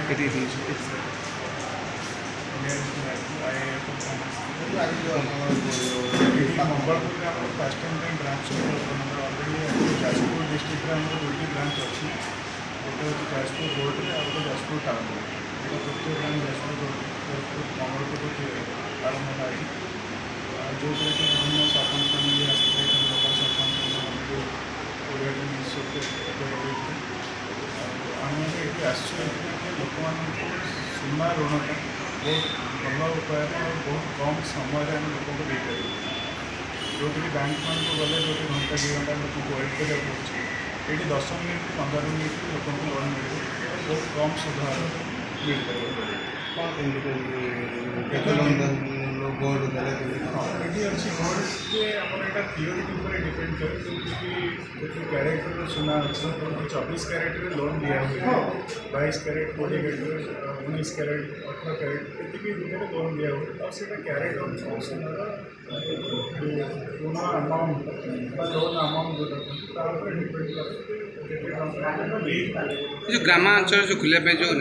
it is Mangalpur में first time branch already Jajpur district में दुईट branch अच्छी गोटे हूँ जाजपुर रोड में और गोटे जाजपुर टाउन में तृतीय ब्रांच जाजपुर मंगलपुर आरंभ है जो विभिन्न सरपंच मैंने आसते लोकल सरपंच आम ये लोक सुना ऋण बहुत भल उपाय और बहुत कम समय आम लोक देपर जो बैंक मान को गले जो घंटा 2 घंटा लोक वेट करा पड़े ये 10 मिनट 15 मिनट लोक लोन मिले बहुत कम सुधार मिल पार गोल्ड ये अच्छी गोल्ड से आप प्योरीटी पर डिपेंड करे जो कैरेक्टर सुना अच्छे 24 कैरेट लोन दिया हुआ 22 कैरेट 20 कैरेट 19 कैरेट 18 कैरेट ये भितर लोन दिया हुआ और से कैरेट अनुसार सुनार ऋण अमाउंट लोन अमाउंट जो डिपेंड करे जो ग्रामांचल जो खुले पे जो